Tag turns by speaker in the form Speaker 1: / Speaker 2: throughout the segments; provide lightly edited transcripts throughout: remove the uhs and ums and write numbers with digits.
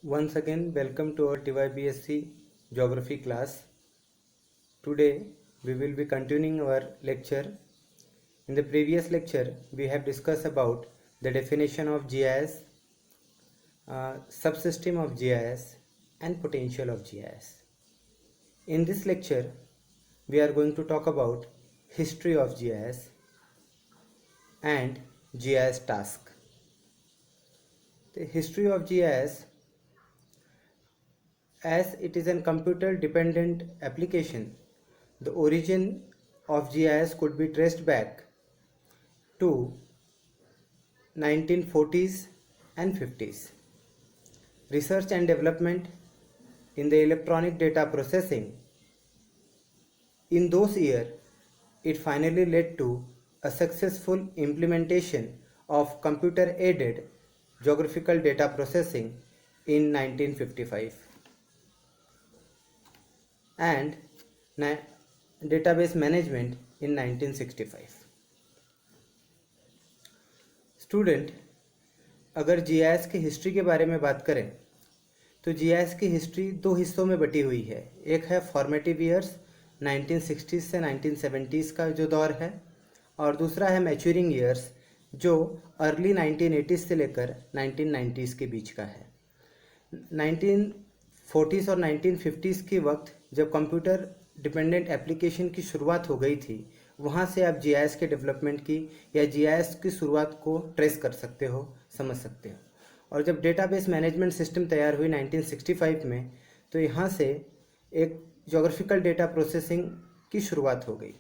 Speaker 1: Once again, welcome to our TYBSc Geography class. Today, we will be continuing our lecture. In the previous lecture, we have discussed about the definition of GIS, subsystem of GIS, and potential of GIS. In this lecture, we are going to talk about history of GIS and GIS task. The history of GIS, as it is a computer dependent application, the origin of GIS could be traced back to 1940s and 50s. Research and development in the electronic data processing. In those years, it finally led to a successful implementation of computer aided geographical data processing in 1955 and database management in 1965. Student, अगर GIS की history के बारे में बात करें तो GIS की history दो हिस्सों में बटी हुई है। एक है फॉर्मेटिव ईयर्स 1960s से 1970s का जो दौर है, और दूसरा है मैच्योरिंग ईयर्स जो अर्ली 1980s से लेकर 1990s के बीच का है। 1940s और 1950s के वक्त जब कंप्यूटर डिपेंडेंट एप्लीकेशन की शुरुआत हो गई थी, वहाँ से आप जीआईएस के डेवलपमेंट की या जीआईएस की शुरुआत को ट्रेस कर सकते हो, समझ सकते हो। और जब डेटाबेस मैनेजमेंट सिस्टम तैयार हुई 1965 में, तो यहाँ से एक ज्योग्राफिकल डेटा प्रोसेसिंग की शुरुआत हो गई।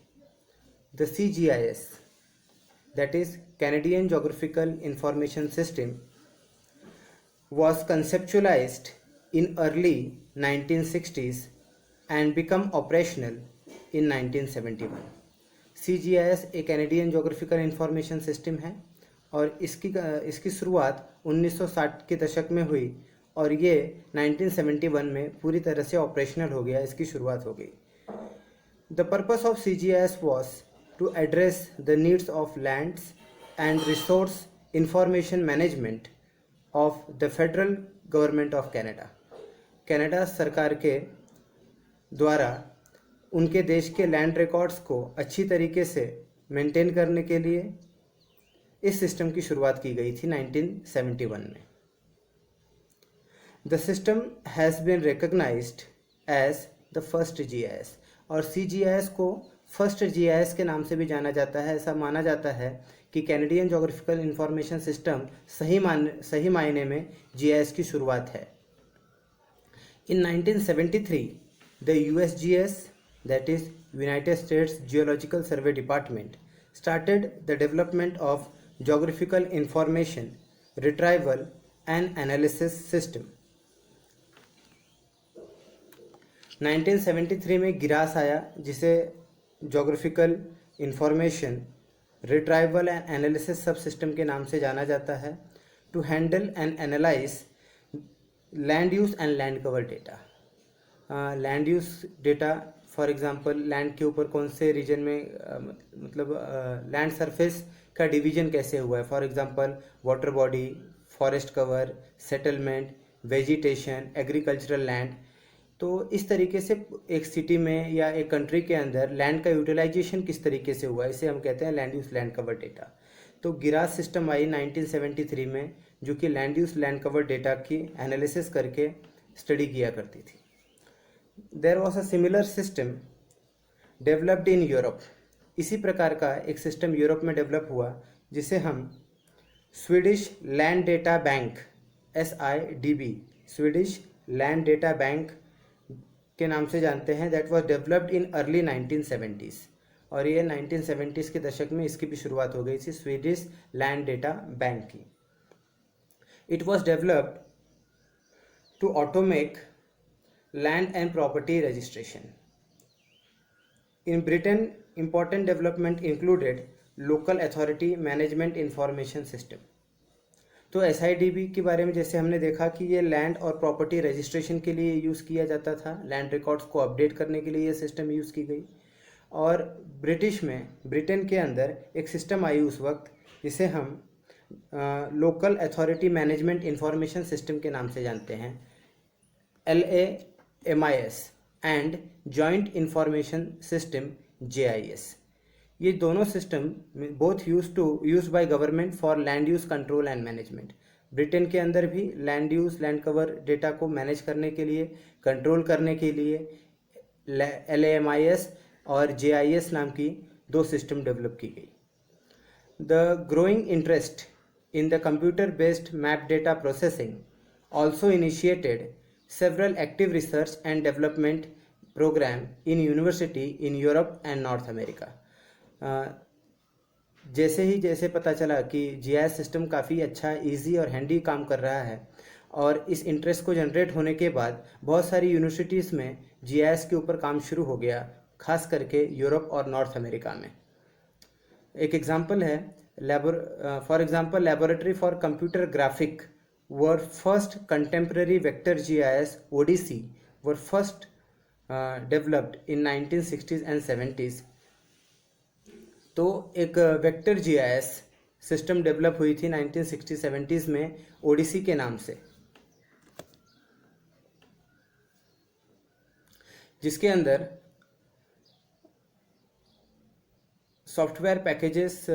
Speaker 1: The CGIS, that is Canadian geographical information system, was conceptualized in early 1960s and become operational in 1971. CGIS एक कैनेडियन ज्योग्राफिकल इंफॉर्मेशन सिस्टम है और इसकी शुरुआत 1960 के दशक में हुई और ये 1971 में पूरी तरह से ऑपरेशनल हो गया, इसकी शुरुआत हो गई। The purpose of CGIS was to address the needs of lands and resource information management of the federal government of Canada. Canada सरकार के द्वारा उनके देश के लैंड रिकॉर्ड्स को अच्छी तरीके से मेंटेन करने के लिए इस सिस्टम की शुरुआत की गई थी 1971 में। The system has been recognised as the first GIS, और CGIS को फर्स्ट GIS के नाम से भी जाना जाता है। ऐसा माना जाता है कि कैनेडियन ज्योग्राफिकल इंफॉर्मेशन सिस्टम सही मायने में GIS की शुरुआत है। In 1973, the USGS, that is United States Geological Survey Department, started the development of geographical information retrieval and analysis system. 1973 में गिरास आया, जिसे geographical information retrieval and analysis subsystem के नाम से जाना जाता है, to handle and analyse land use and land cover data. Land use data, for example land के ऊपर कौन से रीजन में लैंड सरफेस का डिवीजन कैसे हुआ है, for example water body, forest cover, settlement, vegetation, agricultural land. तो इस तरीके से एक सिटी में या एक कंट्री के अंदर लैंड का यूटिलाइजेशन किस तरीके से हुआ है, इसे हम कहते हैं land use land cover data. तो गिरास सिस्टम आई 1973 में, जो कि land use land cover data की एनालिसिस करके स्टडी किया करती थी। There was a similar system developed in Europe. इसी प्रकार का एक सिस्टम यूरोप में डेवलप हुआ, जिसे हम Swedish land data bank SIDB, Swedish land data bank के नाम से जानते हैं। That was developed in early 1970s, और ये 1970s के दशक में इसकी भी शुरुआत हो गई थी, स्वीडिश लैंड डेटा बैंक की। It was developed to automate land and property registration. In Britain important development included local authority management information system। तो SIDB के बारे में जैसे हमने देखा कि ये लैंड और प्रॉपर्टी रजिस्ट्रेशन के लिए यूज़ किया जाता था, लैंड रिकॉर्ड्स को अपडेट करने के लिए ये सिस्टम यूज़ की गई। और ब्रिटेन के अंदर एक सिस्टम आई उस वक्त, जिसे हम local authority management information system के नाम से जानते हैं, LAMIS and joint information system JIS। ये दोनों system both use by government for land use control and management. Britain के अंदर भी land use land cover data को मैनेज करने के लिए, कंट्रोल करने के लिए LAMIS और JIS नाम की दो सिस्टम डेवलप की गई। The growing interest in the computer-based map data processing also initiated several active research and development program in university in Europe and North America। जैसे पता चला कि GIS सिस्टम काफ़ी अच्छा, इजी और हैंडी काम कर रहा है, और इस इंटरेस्ट को जनरेट होने के बाद बहुत सारी यूनिवर्सिटीज़ में GIS के ऊपर काम शुरू हो गया, खास करके यूरोप और नॉर्थ अमेरिका में। एक एग्जाम्पल है, for example laboratory for computer graphic were first contemporary vector GIS ODC were first developed in 1960s and 70s। तो एक वेक्टर GIS सिस्टम डेवलप हुई थी 1960-70s में ODC के नाम से, जिसके अंदर सॉफ्टवेयर पैकेजेस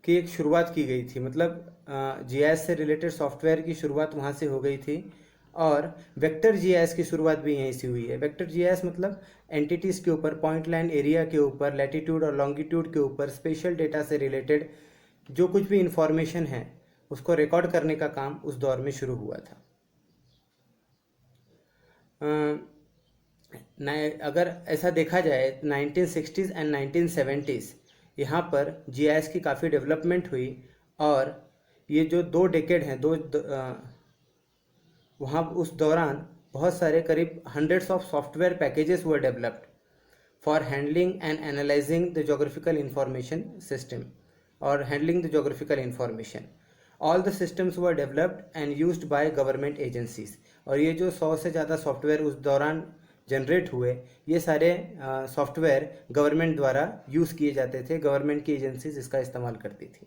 Speaker 1: की एक शुरुआत की गई थी। मतलब GIS से रिलेटेड सॉफ्टवेयर की शुरुआत वहाँ से हो गई थी, और वेक्टर GIS की शुरुआत भी यहीं से हुई है। वेक्टर GIS मतलब एंटिटीज़ के ऊपर, पॉइंट लाइन एरिया के ऊपर, लैटिट्यूड और लॉन्गिट्यूड के ऊपर स्पेशल डेटा से रिलेटेड जो कुछ भी इंफॉर्मेशन है उसको रिकॉर्ड करने का काम उस दौर में शुरू हुआ था। अगर ऐसा देखा जाए 1960s एंड 1970s यहाँ पर GIS की काफ़ी डेवलपमेंट हुई, और ये जो दो डेकेड हैं, वहाँ उस दौरान बहुत सारे करीब hundreds of software packages were developed for handling and analysing the geographical information system और handling the geographical information. All the systems were developed and used by government agencies. और ये जो 100 से ज़्यादा सॉफ्टवेयर उस दौरान जनरेट हुए, ये सारे सॉफ्टवेयर गवर्नमेंट द्वारा यूज़ किए जाते थे, गवर्नमेंट की एजेंसीज इसका इस्तेमाल करती थी।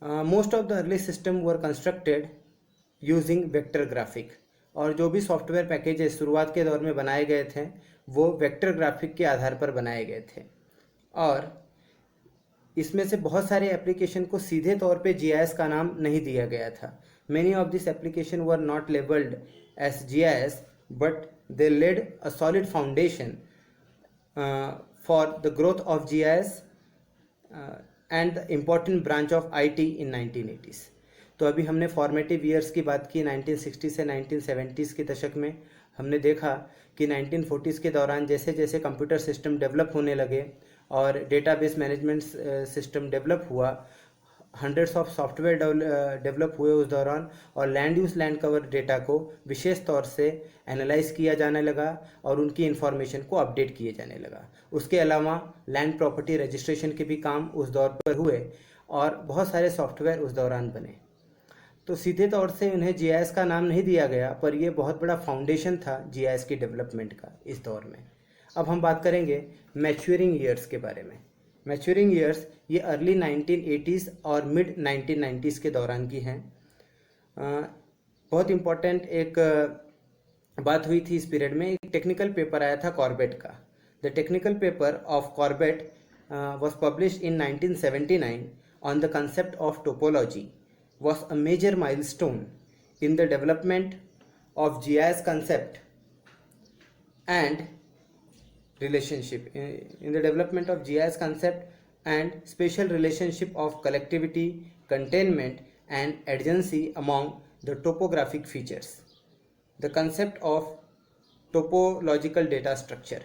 Speaker 1: Most of the early system were constructed using vector graphic. और जो भी सॉफ्टवेयर पैकेजेस शुरुआत के दौर में बनाए गए थे वो वेक्टर ग्राफिक के आधार पर बनाए गए थे, और इसमें से बहुत सारे एप्लीकेशन को सीधे तौर पे GIS का नाम नहीं दिया गया था। Many of this application were not labelled as GIS, but they laid a solid foundation for the growth of GIS and the important branch of IT in 1980s। तो अभी हमने फॉर्मेटिव ईयर्स की बात की 1960 से 1970s के दशक में। हमने देखा कि 1940s के दौरान जैसे जैसे कंप्यूटर सिस्टम डेवलप होने लगे और डेटाबेस मैनेजमेंट सिस्टम डेवलप हुआ, हंड्रेड्स ऑफ सॉफ्टवेयर डेवलप हुए उस दौरान, और land use land cover data को विशेष तौर से एनालाइज किया जाने लगा और उनकी इन्फॉर्मेशन को अपडेट किए जाने लगा। उसके अलावा लैंड प्रॉपर्टी रजिस्ट्रेशन के भी काम उस दौर पर हुए, और बहुत सारे सॉफ्टवेयर उस दौरान बने। तो सीधे तौर से उन्हें GIS का नाम नहीं दिया गया, पर यह बहुत बड़ा फाउंडेशन था GIS की डेवलपमेंट का इस दौर में। अब हम बात करेंगे मैच्योरिंग ईयर्स के बारे में। मैच्योरिंग ईयर्स ये अर्ली 1980s और मिड 1990s के दौरान की हैं। बहुत इम्पोर्टेंट एक बात हुई थी इस पीरियड में। एक टेक्निकल पेपर आया था कॉर्बेट का। The technical paper of Corbett was published in 1979 on the concept of topology was a major milestone in the development of GIS concept and relationship in the development of GIS concept and spatial relationship of collectivity, containment and adjacency among the topographic features, the concept of topological data structure।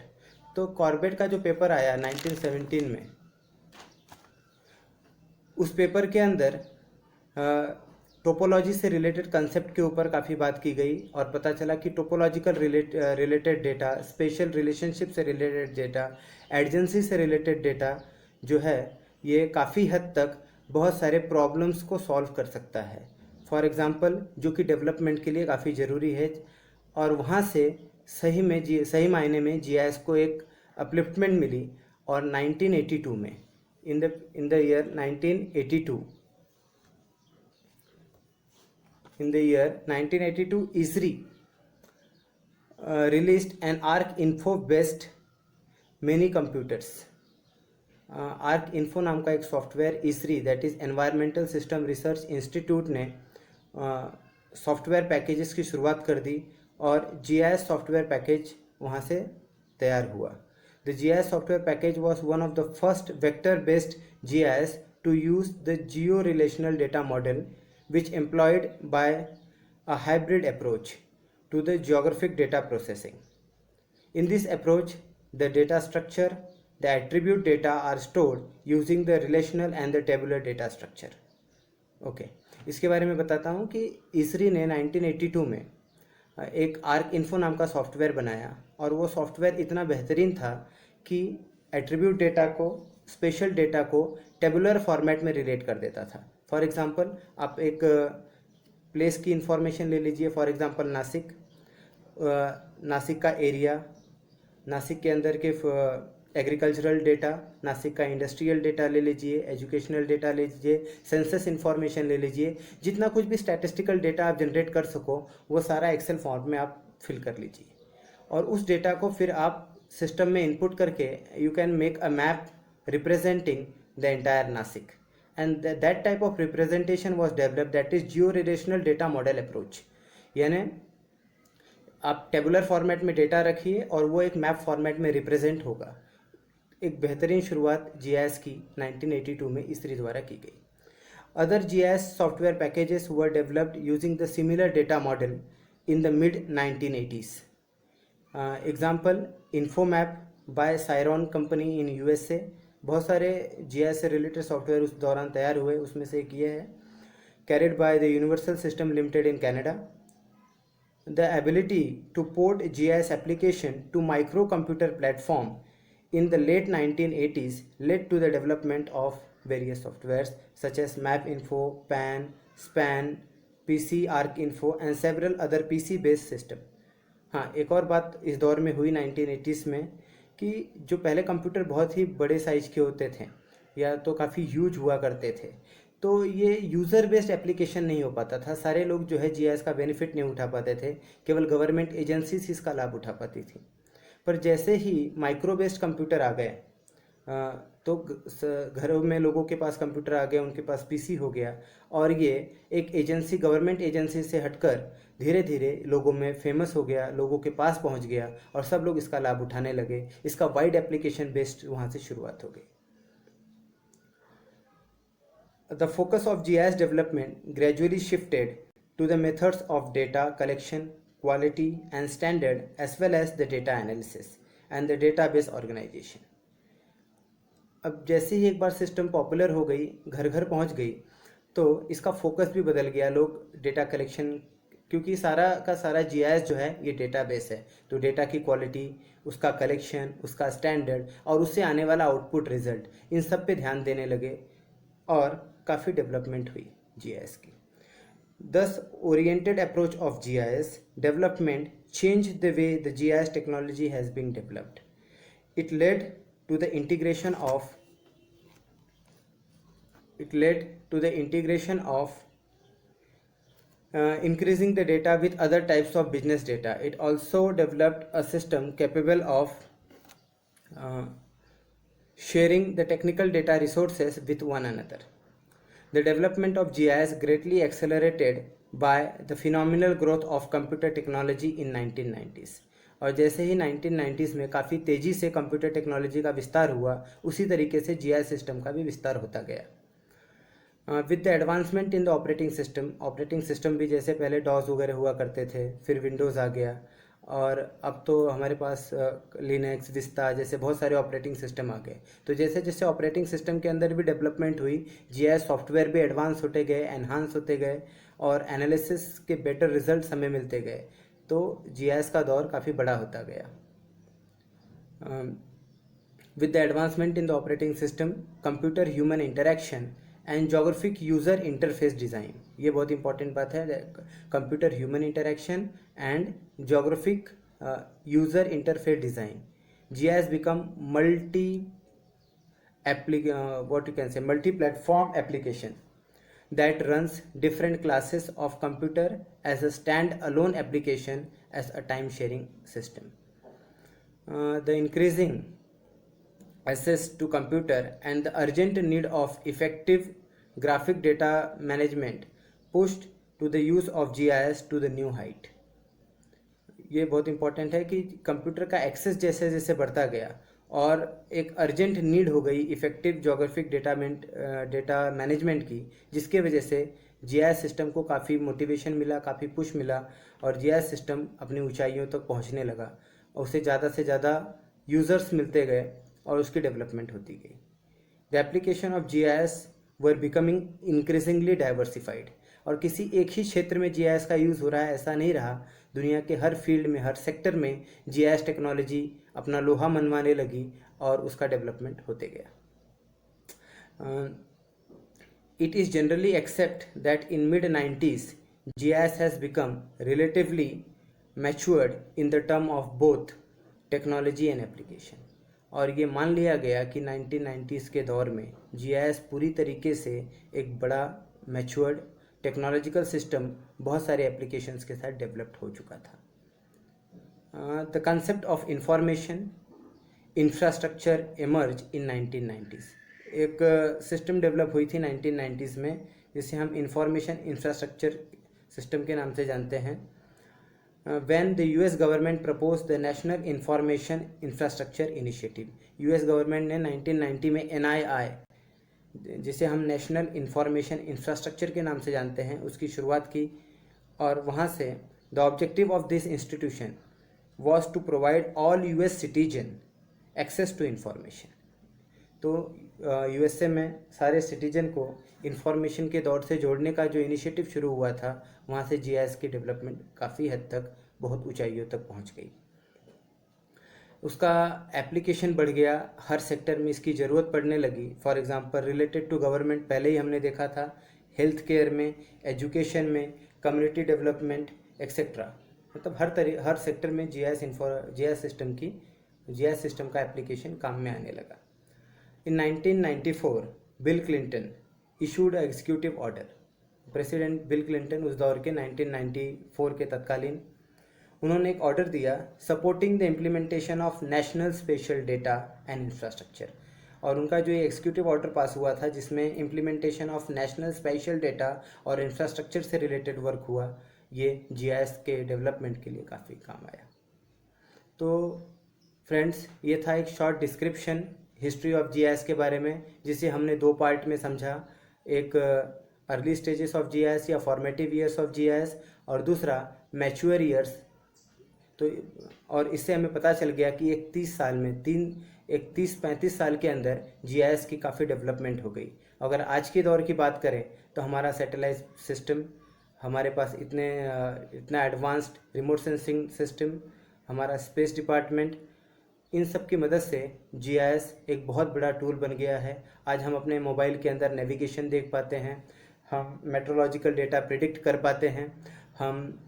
Speaker 1: तो Corbett का जो paper आया 1917 में, उस paper के अंदर topology से related concept के ऊपर काफ़ी बात की गई, और पता चला कि topological related data, special relationship से रिलेटेड डेटा, एडजेंसी से रिलेटेड डेटा जो है ये काफ़ी हद तक बहुत सारे प्रॉब्लम्स को सॉल्व कर सकता है। फॉर एग्ज़ाम्पल, जो कि डेवलपमेंट के लिए काफ़ी ज़रूरी है, और वहाँ से सही मायने में GIS को एक अपलिफ्टमेंट मिली। और 1982 में in the year 1982 in the year 1982, ISRI released an ARC Info based mini computers. Arc Info नाम का एक software ESRI that is Environmental System Research Institute ने सॉफ्टवेयर पैकेजेस की शुरुआत कर दी और GIS सॉफ्टवेयर पैकेज वहाँ से तैयार हुआ. The GIS software package was one of the first vector based GIS to use the geo-relational data model which employed by a hybrid approach to the geographic data processing. In this approach, the data structure, the attribute data are stored using the relational and the tabular data structure. Okay. इसके बारे में बताता हूँ कि इसरी ने 1982 में एक arc Info नाम का सॉफ्टवेयर बनाया और वो सॉफ्टवेयर इतना बेहतरीन था कि एट्रीब्यूट डेटा को, स्पेशल डेटा को टेबुलर फॉर्मेट में रिलेट कर देता था. फॉर एग्जांपल आप एक प्लेस की इंफॉर्मेशन ले लीजिए, फॉर एग्जांपल नासिक का एरिया, नासिक के अंदर के एग्रीकल्चरल डेटा, नासिक का इंडस्ट्रियल डेटा ले लीजिए, एजुकेशनल डेटा ले लीजिए, सेंसस इंफॉर्मेशन ले लीजिए, जितना कुछ भी स्टैटिस्टिकल डेटा आप जनरेट कर सको वो सारा एक्सेल फॉर्म में आप फिल कर लीजिए और उस डेटा को फिर आप सिस्टम में इनपुट करके you can make a map representing the entire Nasik, and that type of representation was developed, that is geo-relational data model approach. यानी आप टेबुलर फॉर्मेट में डेटा रखिए और वो एक मैप फॉर्मेट में रिप्रेजेंट होगा. एक बेहतरीन शुरुआत GIS की 1982 में इसरी द्वारा की गई. Other GIS software packages were developed using the similar data model in the mid 1980s. Example Infomap by सायरॉन कंपनी इन USA. बहुत सारे GIS से रिलेटेड सॉफ्टवेयर उस दौरान तैयार हुए, उसमें से एक ये है, carried by the universal system limited in Canada. The ability to port GIS application to microcomputer platform in the late 1980s led to the development of various softwares such as map info, pan, span, PC arc info and several other PC based system. हाँ, एक और बात इस दौर में हुई 1980s में कि जो पहले कंप्यूटर बहुत ही बड़े साइज के होते थे या तो काफ़ी ह्यूज हुआ करते थे, तो ये यूज़र बेस्ड एप्लीकेशन नहीं हो पाता था. सारे लोग जो है GIS का बेनिफिट नहीं उठा पाते थे, केवल गवर्नमेंट एजेंसीज इसका लाभ उठा पाती थी. पर जैसे ही माइक्रो बेस्ड कंप्यूटर आ गए तो घरों में लोगों के पास कंप्यूटर आ गए, उनके पास PC हो गया और ये एक एजेंसी, गवर्नमेंट एजेंसी से हटकर धीरे धीरे लोगों में फेमस हो गया, लोगों के पास पहुंच गया और सब लोग इसका लाभ उठाने लगे. इसका वाइड एप्लीकेशन बेस्ड वहाँ से शुरुआत हो गई. The focus of GIS development gradually shifted to the methods of data collection, quality and standard as well as the data analysis and the database organisation. अब जैसे ही एक बार सिस्टम पॉपुलर हो गई, घर घर पहुंच गई, तो इसका फोकस भी बदल गया. लोग डेटा कलेक्शन, क्योंकि सारा का सारा GIS जो है ये डेटाबेस है, तो डेटा की क्वालिटी, उसका कलेक्शन, उसका स्टैंडर्ड और उससे आने वाला आउटपुट रिजल्ट, इन सब पे ध्यान देने लगे और काफ़ी डेवलपमेंट हुई GIS की. Thus, oriented approach of GIS development changed the way the GIS technology has been developed. It led to the integration of increasing the data with other types of business data. It also developed a system capable of sharing the technical data resources with one another. The development of GIS greatly accelerated by the phenomenal growth of computer technology in 1990s. और जैसे ही 1990s में काफ़ी तेज़ी से computer technology का विस्तार हुआ, उसी तरीके से GIS सिस्टम का भी विस्तार होता गया. With the advancement in the operating system भी जैसे पहले डॉस वगैरह हुआ करते थे, फिर विंडोज़ आ गया और अब तो हमारे पास लिनक्स, विस्ता जैसे बहुत सारे ऑपरेटिंग सिस्टम आ गए. तो जैसे जैसे ऑपरेटिंग सिस्टम के अंदर भी डेवलपमेंट हुई, GIS सॉफ्टवेयर भी एडवांस होते गए, एनहांस होते गए और एनालिसिस के बेटर रिजल्ट्स हमें मिलते गए. तो GIS का दौर काफ़ी बड़ा होता गया. With the advancement in the operating system, computer human interaction and geographic user interface design, ये बहुत इंपॉर्टेंट बात है. Computer human interaction and geographic user interface design. GIS become multi platform application. that runs different classes of computer as a stand-alone application as a time-sharing system. The increasing access to computer and the urgent need of effective graphic data management pushed to the use of GIS to the new height. ये बहुत important है कि computer का access जैसे जैसे बढ़ता गया और एक अर्जेंट नीड हो गई इफ़ेक्टिव जोग्राफिक डेटा मैनेजमेंट की, जिसके वजह से जीआईएस सिस्टम को काफ़ी मोटिवेशन मिला, काफ़ी पुश मिला और जीआईएस सिस्टम अपनी ऊंचाइयों तक पहुंचने लगा और उसे ज़्यादा से ज़्यादा यूज़र्स मिलते गए और उसकी डेवलपमेंट होती गई. The application of GIS were becoming increasingly diversified. और किसी एक ही क्षेत्र में जीआईएस का यूज़ हो रहा है ऐसा नहीं रहा. दुनिया के हर फील्ड में, हर सेक्टर में जीआईएस टेक्नोलॉजी अपना लोहा मनवाने लगी और उसका डेवलपमेंट होते गया. It is generally accept that in mid-90s GIS has become relatively matured in the term of both technology and application. और ये मान लिया गया कि 1990s के दौर में जीआईएस पूरी तरीके से एक बड़ा मैच्योर्ड टेक्नोलॉजिकल सिस्टम बहुत सारे एप्लीकेशंस के साथ डेवलप्ड हो चुका था. The concept of information infrastructure emerge in 1990s. एक सिस्टम डेवलप हुई थी 1990s में जिसे हम इंफॉर्मेशन इंफ्रास्ट्रक्चर सिस्टम के नाम से जानते हैं. When the US government propose the national information infrastructure initiative. US government ने 1990 में NII, जिसे हम नेशनल इंफॉर्मेशन इंफ्रास्ट्रक्चर के नाम से जानते हैं, उसकी शुरुआत की. और वहाँ से the objective of this institution was to provide all US citizen access to information. तो USA में सारे सिटीजन को इंफॉर्मेशन के दौर से जोड़ने का जो इनिशिएटिव शुरू हुआ था, वहाँ से जीआईएस की डेवलपमेंट काफ़ी हद तक बहुत ऊंचाइयों तक पहुँच गई. उसका एप्लीकेशन बढ़ गया, हर सेक्टर में इसकी ज़रूरत पड़ने लगी. For example related to government पहले ही हमने देखा था, हेल्थ केयर में, एजुकेशन में, कम्युनिटी डेवलपमेंट एक्सेट्रा. मतलब हर सेक्टर में जीआईएस सिस्टम का एप्लीकेशन काम में आने लगा. In 1994, Bill Clinton issued executive order. President Bill Clinton उस दौर के 1994 के तत्कालीन, उन्होंने एक ऑर्डर दिया supporting the implementation of national special data and infrastructure. और उनका जो ये एग्जीक्यूटिव ऑर्डर पास हुआ था जिसमें implementation of national special data और इंफ्रास्ट्रक्चर से रिलेटेड वर्क हुआ, ये जीआईएस के डेवलपमेंट के लिए काफ़ी काम आया. तो फ्रेंड्स, ये था एक short description history of GIS के बारे में, जिसे हमने दो पार्ट में समझा. एक अर्ली स्टेजेस ऑफ जीआईएस या फॉर्मेटिव ईयर्स ऑफ जीआईएस और दूसरा मैच्योर ईयर्स. तो और इससे हमें पता चल गया कि 30-35 साल के अंदर जीआईएस की काफ़ी डेवलपमेंट हो गई. अगर आज के दौर की बात करें तो हमारा सैटेलाइट सिस्टम, हमारे पास इतना एडवांस्ड रिमोट सेंसिंग सिस्टम, हमारा स्पेस डिपार्टमेंट, इन सब की मदद से जीआईएस एक बहुत बड़ा टूल बन गया है. आज हम अपने मोबाइल के अंदर नेविगेशन देख पाते हैं, हम मेट्रोलॉजिकल डेटा प्रिडिक्ट कर पाते हैं, हम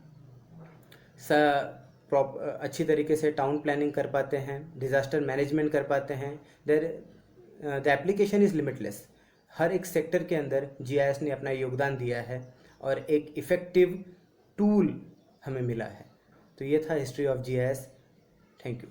Speaker 1: अच्छी तरीके से टाउन प्लानिंग कर पाते हैं, डिज़ास्टर मैनेजमेंट कर पाते हैं. The application is limitless. हर एक सेक्टर के अंदर जीआईएस ने अपना योगदान दिया है और एक इफ़ेक्टिव टूल हमें मिला है. तो ये था history of GIS. Thank you.